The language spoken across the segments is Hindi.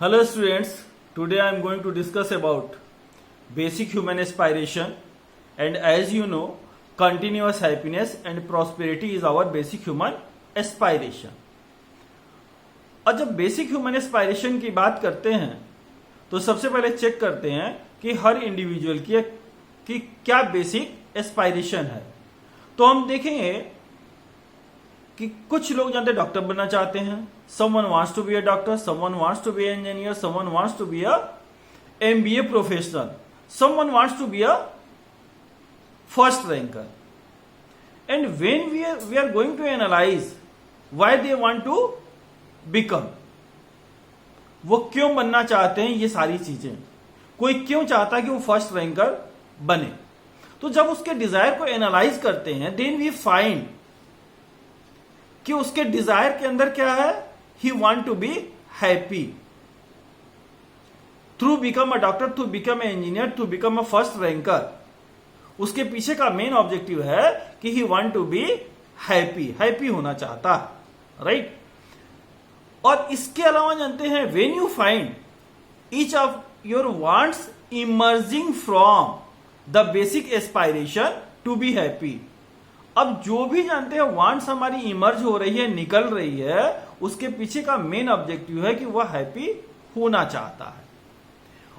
Hello students, today I am going to discuss about basic human aspiration, and as you know, continuous happiness and prosperity is our basic human aspiration. और जब बेसिक ह्यूमन एस्पायरेशन की बात करते हैं तो सबसे पहले चेक करते हैं कि हर इंडिविजुअल की क्या बेसिक एस्पायरेशन है। तो हम देखेंगे कि कुछ लोग जानते हैं डॉक्टर बनना चाहते हैं, someone wants to be a doctor, someone wants to be an engineer, someone wants to be a MBA professional, someone wants to be a first ranker. And when we are going to analyze why they want to become, वो क्यों बनना चाहते हैं, ये सारी चीजें, कोई क्यों चाहता है कि वो फर्स्ट रैंकर बने, तो जब उसके डिजायर को एनालाइज करते हैं देन वी फाइंड कि उसके डिजायर के अंदर क्या है, he want to be happy through become a doctor, through become a engineer, through become a first ranker. उसके पीछे का मेन ऑब्जेक्टिव है कि he want to be happy होना चाहता है, राइट। और इसके अलावा जानते हैं when you find each of your wants emerging from the basic aspiration to be happy, अब जो भी जानते हैं वांट्स हमारी इमर्ज हो रही है, निकल रही है, उसके पीछे का मेन ऑब्जेक्टिव है कि वह हैप्पी होना चाहता है।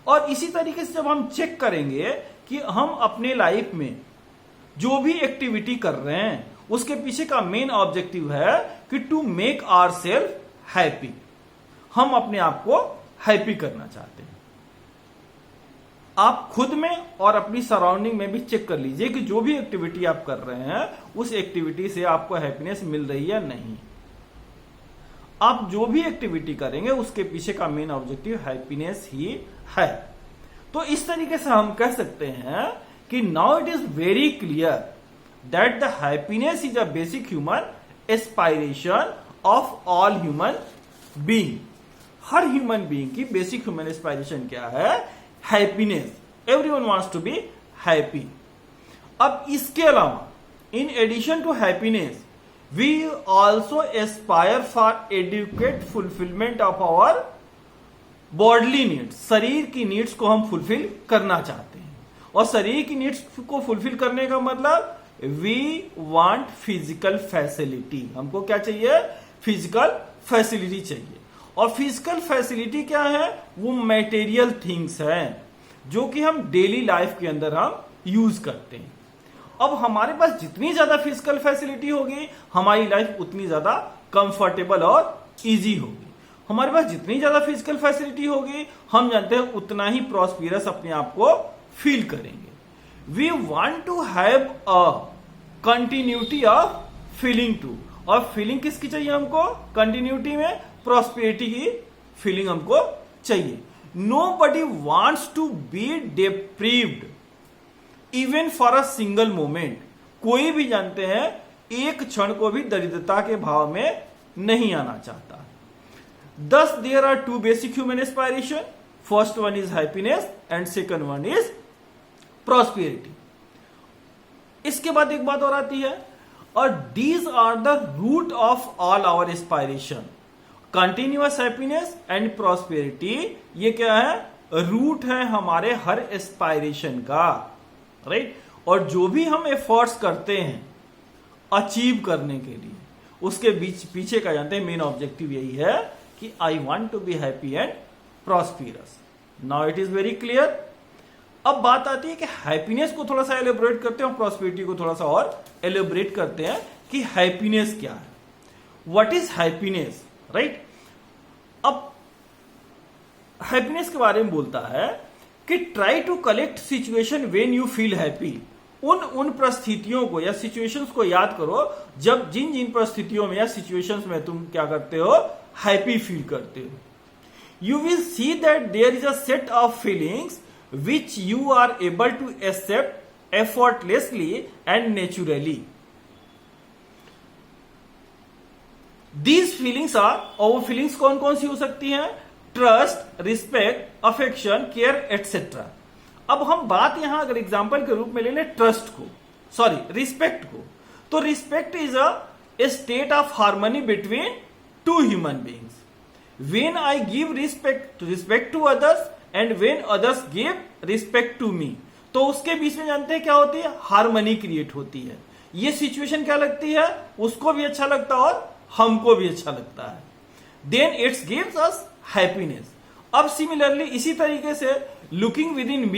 और इसी तरीके से जब हम चेक करेंगे कि हम अपने लाइफ में जो भी एक्टिविटी कर रहे हैं उसके पीछे का मेन ऑब्जेक्टिव है कि टू मेक आवरसेल्फ हैप्पी, हम अपने आप को हैप्पी करना चाहते हैं। आप खुद में और अपनी सराउंडिंग में भी चेक कर लीजिए कि जो भी एक्टिविटी आप कर रहे हैं उस एक्टिविटी से आपको हैप्पीनेस मिल रही है या नहीं। आप जो भी एक्टिविटी करेंगे उसके पीछे का मेन ऑब्जेक्टिव हैप्पीनेस ही है। तो इस तरीके से हम कह सकते हैं कि now it is very clear that the happiness is a basic human aspiration of all human being. हर ह्यूमन बीइंग की बेसिक ह्यूमन एस्पायरेशन क्या है, happiness. Everyone wants to be happy. अब इसके अलावा in addition to happiness we also aspire for adequate fulfilment of our bodily needs. शरीर की नीड्स को हम फुलफिल करना चाहते हैं, और शरीर की नीड्स को फुलफिल करने का मतलब वी वांट फिजिकल फैसिलिटी। हमको क्या चाहिए, फिजिकल फैसिलिटी चाहिए। और फिजिकल फैसिलिटी क्या है, वो मटेरियल थिंग्स हैं जो कि हम डेली लाइफ के अंदर हम यूज करते हैं। अब हमारे पास जितनी ज्यादा फिजिकल फैसिलिटी होगी हमारी लाइफ उतनी ज्यादा कंफर्टेबल और इजी होगी। हमारे पास जितनी ज्यादा फिजिकल फैसिलिटी होगी हम जानते हैं उतना ही प्रॉस्पिरस अपने आप को फील करेंगे। We want to have a continuity of feeling too, और फीलिंग किसकी चाहिए हमको, कंटिन्यूटी में प्रॉस्पेरिटी की फीलिंग हमको चाहिए। Nobody wants to be deprived even for a single moment. कोई भी जानते हैं एक क्षण को भी दरिद्रता के भाव में नहीं आना चाहता। Thus there are two basic human aspiration. First one is happiness and second one is prosperity. इसके बाद एक बात और आती है, और these are the root of all our aspiration. Continuous happiness and prosperity, ये क्या है, रूट है हमारे हर एस्पायरेशन का, राइट। और जो भी हम एफर्ट्स करते हैं अचीव करने के लिए उसके पीछे का जानते हैं मेन ऑब्जेक्टिव यही है कि I want to be happy and prosperous. Now it is very clear. अब बात आती है कि हैप्पीनेस को थोड़ा सा एलिब्रेट करते हैं और प्रॉस्पेरिटी को थोड़ा सा और एलिब्रेट करते हैं कि हैप्पीनेस क्या है, व्हाट इज हैप्पीनेस, राइट। अब हैप्पीनेस के बारे में बोलता है कि try to collect situation when you feel happy. उन परिस्थितियों को या सिचुएशंस को याद करो जब जिन परिस्थितियों में या सिचुएशंस में तुम क्या करते हो, हैप्पी फील करते हो। You will see that there is a set of feelings which you are able to accept effortlessly and naturally. These feelings are, और वो फीलिंग्स कौन कौन सी हो सकती हैं, trust, respect, affection, care etcetera. अब हम बात यहां अगर एग्जांपल के रूप में ले लें ट्रस्ट को, सॉरी रिस्पेक्ट को, तो respect is a state of harmony between two human beings. When I give respect to others and when others give respect to me. तो उसके बीच में जानते हैं क्या होती है, हार्मनी क्रिएट होती है। ये सिचुएशन क्या लगती है, उसको भी अच्छा लगता है और हमको भी अच्छा लगता है। Then it's gives us happiness. अब सिमिलरली इसी तरीके से looking with in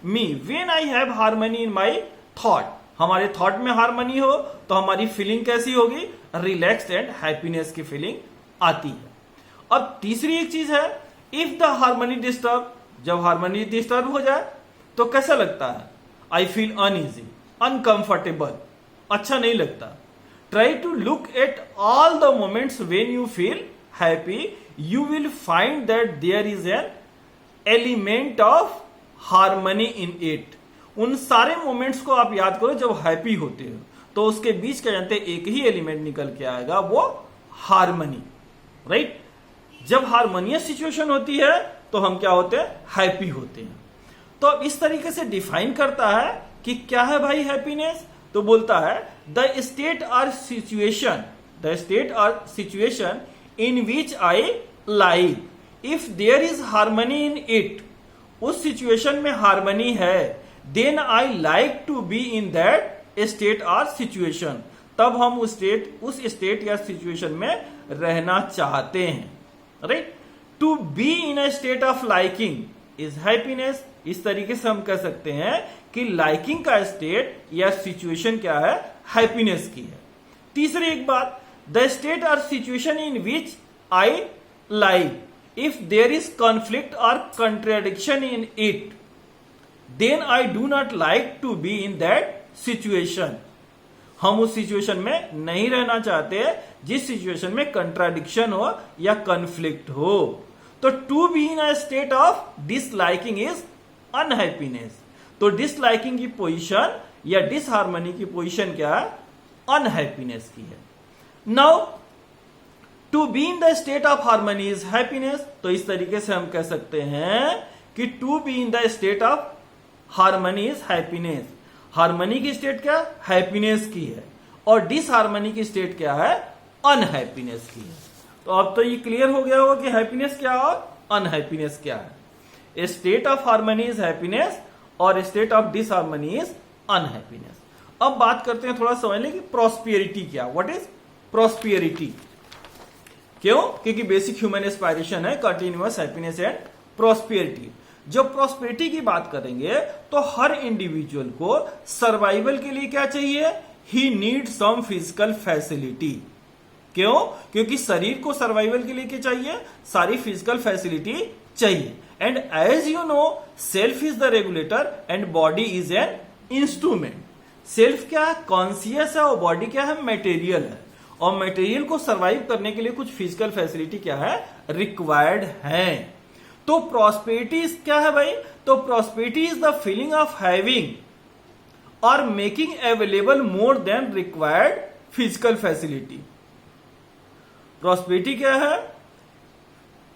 me when I have harmony in my thought, हमारे थॉट में हार्मनी हो तो हमारी फीलिंग कैसी होगी, रिलैक्स्ड एंड हैप्पीनेस की फीलिंग आती है। अब तीसरी एक चीज है, इफ द हार्मनी डिस्टर्ब, जब हार्मनी डिस्टर्ब हो जाए तो कैसा लगता है, आई फील अनईजी, अनकंफर्टेबल, अच्छा नहीं लगता। Try to look at all the moments when you feel happy, you will find that there is an element of harmony in it. उन सारे मोमेंट्स को आप याद करो जब हैप्पी होते हो, तो उसके बीच क्या जानते हैं, एक ही एलिमेंट निकल के आएगा, वो हार्मनी, राइट। जब हार्मोनियस सिचुएशन होती है तो हम क्या होते हैं, हैप्पी होते हैं। तो अब इस तरीके से डिफाइन करता है कि क्या है भाई हैप्पीनेस। तो बोलता है द स्टेट और situation in which I like, if there is harmony in it, उस सिचुएशन में हार्मनी है, then I like to be in that state और सिचुएशन, तब हम उस स्टेट या सिचुएशन में रहना चाहते हैं, right. To be in a state of liking is happiness. इस तरीके से हम कह सकते हैं कि लाइकिंग का स्टेट या सिचुएशन क्या है, हैप्पीनेस की है। तीसरी एक बात, द स्टेट और situation in which I like, if there is conflict or contradiction in it, then I do not like to be in that situation। हम उस सिचुएशन में नहीं रहना चाहते जिस सिचुएशन में कंट्राडिक्शन हो या कन्फ्लिक्ट हो। तो to be in a state of disliking is unhappiness. तो डिसलाइकिंग की पोजीशन या डिसहार्मनी की पोजीशन क्या है, अनहैप्पीनेस की है। Now to be in the state of harmony is happiness. तो इस तरीके से हम कह सकते हैं कि to be in the state of harmony is happiness. Harmony की स्टेट क्या, हैप्पीनेस की है, और डिसहार्मनी की स्टेट क्या है, अनहैप्पीनेस की है। तो अब तो ये क्लियर हो गया होगा कि हैप्पीनेस क्या और अनहैप्पीनेस क्या है। State of harmony is happiness और state of disharmony is unhappiness. अब बात करते हैं, थोड़ा समझ लें कि प्रॉस्पेरिटी क्या, व्हाट इज प्रॉस्पेरिटी। क्यों, क्योंकि बेसिक ह्यूमन एस्पायरेशन है कंटिन्यूअस हैप्पीनेस एंड प्रॉस्पेरिटी। जब प्रॉस्पेरिटी की बात करेंगे तो हर इंडिविजुअल को सर्वाइवल के लिए क्या चाहिए, ही नीड सम फिजिकल फैसिलिटी। क्यों, क्योंकि शरीर को सर्वाइवल के लिए क्या चाहिए, सारी फिजिकल फैसिलिटी चाहिए। And as you know, self is the regulator and body is an instrument. Self क्या है, कॉन्सियस है, और बॉडी क्या है, मटेरियल है। और मटेरियल को सरवाइव करने के लिए कुछ फिजिकल फैसिलिटी क्या है, रिक्वायर्ड है। तो प्रॉस्पेरिटी क्या है भाई, तो prosperity is the feeling of having और making available more than required physical facility. Prosperity क्या है,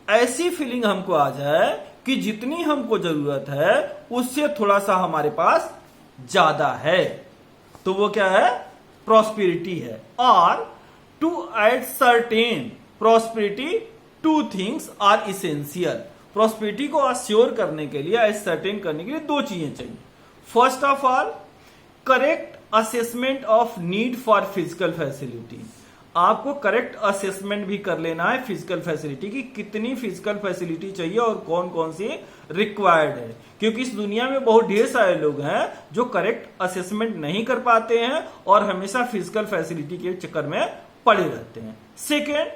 ऐसी फीलिंग हमको आ जाए कि जितनी हमको जरूरत है उससे थोड़ा सा हमारे पास ज्यादा है, तो वो क्या है, प्रॉस्पेरिटी है। और to add certain prosperity, two things are essential. Prosperity को अश्योर करने के लिए, एसर्टेन करने के लिए दो चीजें चाहिए। First of all, correct assessment of need for physical facility. आपको करेक्ट असेसमेंट भी कर लेना है फिजिकल फैसिलिटी की, कितनी फिजिकल फैसिलिटी चाहिए और कौन कौन सी रिक्वायर्ड है। क्योंकि इस दुनिया में बहुत ढेर सारे लोग हैं जो करेक्ट असेसमेंट नहीं कर पाते हैं और हमेशा फिजिकल फैसिलिटी के चक्कर में पड़े रहते हैं। Second,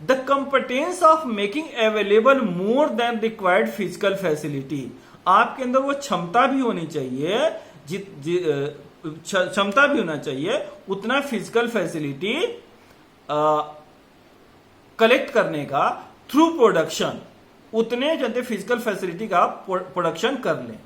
the competence of making available more than required physical facility. आपके अंदर वो क्षमता भी होनी चाहिए, क्षमता भी होना चाहिए उतना फिजिकल फैसिलिटी कलेक्ट करने का थ्रू प्रोडक्शन, उतने जनते फिजिकल फैसिलिटी का प्रोडक्शन कर लें।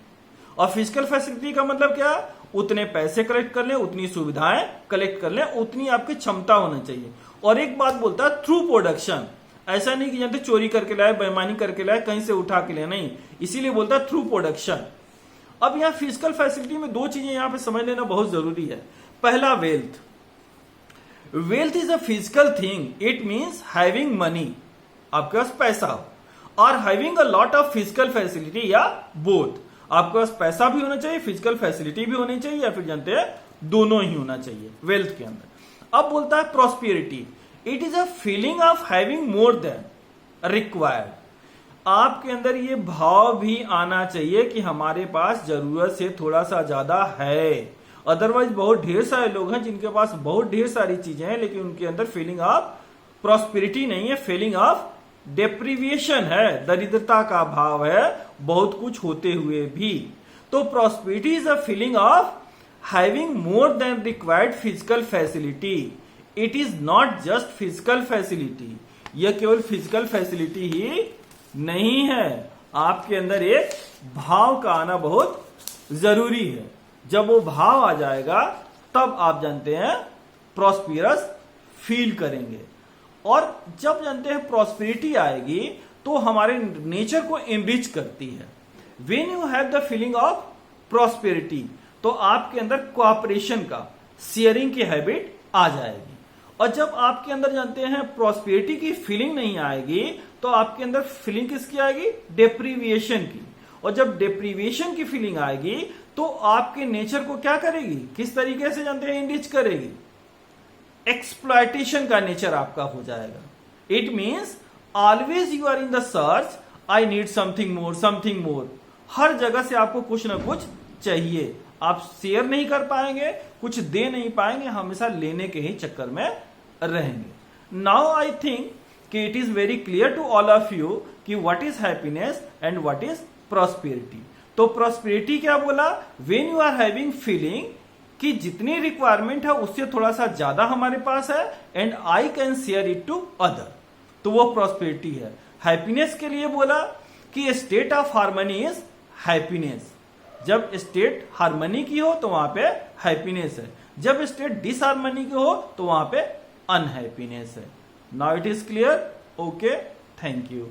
और फिजिकल फैसिलिटी का मतलब क्या, उतने पैसे कलेक्ट कर लें, उतनी सुविधाएं कलेक्ट कर लें, उतनी आपकी क्षमता होना चाहिए। और एक बात बोलता है थ्रू प्रोडक्शन, ऐसा नहीं कि जानते चोरी करके लाए, बेईमानी करके लाए, कहीं से उठा के लाए, नहीं, इसीलिए बोलता है थ्रू प्रोडक्शन। अब यहां फिजिकल फैसिलिटी में दो चीजें यहां पे समझ लेना बहुत जरूरी है। पहला, wealth. Wealth is a physical thing, it means having money, आपके पास पैसा हो, और having a lot of physical facility, या बोथ, आपके पास पैसा भी होना चाहिए, फिजिकल फैसिलिटी भी होनी चाहिए, या फिर जानते हैं दोनों ही होना चाहिए वेल्थ के अंदर। अब बोलता है prosperity, it is a feeling of having more than required, आपके अंदर ये भाव भी आना चाहिए कि हमारे पास जरूरत से थोड़ा सा ज्यादा है। अदरवाइज बहुत ढेर सारे लोग हैं जिनके पास बहुत ढेर सारी चीजें हैं, लेकिन उनके अंदर फीलिंग ऑफ प्रॉस्पेरिटी नहीं है, फीलिंग ऑफ डेप्रीविएशन है, दरिद्रता का भाव है बहुत कुछ होते हुए भी। तो prosperity is a feeling of having more than required physical facility, it is not just physical facility, यह केवल फिजिकल फैसिलिटी ही नहीं है, आपके अंदर एक भाव का आना बहुत जरूरी है। जब वो भाव आ जाएगा तब आप जानते हैं प्रॉस्पेरस फील करेंगे। और जब जानते हैं प्रॉस्पेरिटी आएगी तो हमारे नेचर को एनरिच करती है। When you have the feeling of prosperity तो आपके अंदर कोऑपरेशन का, शेयरिंग की हैबिट आ जाएगी। और जब आपके अंदर जानते हैं प्रॉस्पेरिटी की फीलिंग नहीं आएगी तो आपके अंदर फीलिंग किसकी आएगी? डेप्रीविएशन की। और जब डेप्रीविएशन की फीलिंग आएगी तो आपके नेचर को क्या करेगी, किस तरीके से जानते हैं एनरिच करेगी? एक्सप्लॉयटेशन का नेचर आपका हो जाएगा। It means always you are in the search, I need something more, something more. हर जगह से आपको कुछ ना कुछ चाहिए, आप शेयर नहीं कर पाएंगे, कुछ दे नहीं पाएंगे, हमेशा लेने के ही चक्कर में रहेंगे। नाउ आई थिंक कि it is very clear to all of you कि what is happiness and what is prosperity. तो प्रॉस्पेरिटी क्या बोला? When you are having feeling कि जितनी रिक्वायरमेंट है उससे थोड़ा सा ज्यादा हमारे पास है and I can share it to other, तो वो प्रॉस्पेरिटी है। हैप्पीनेस के लिए बोला कि state of harmony is happiness. जब स्टेट हार्मनी की हो तो वहां पे हैप्पीनेस है, जब स्टेट डिसहार्मनी की हो तो वहां पे अनहैप्पीनेस है। Now it is clear? Okay, thank you.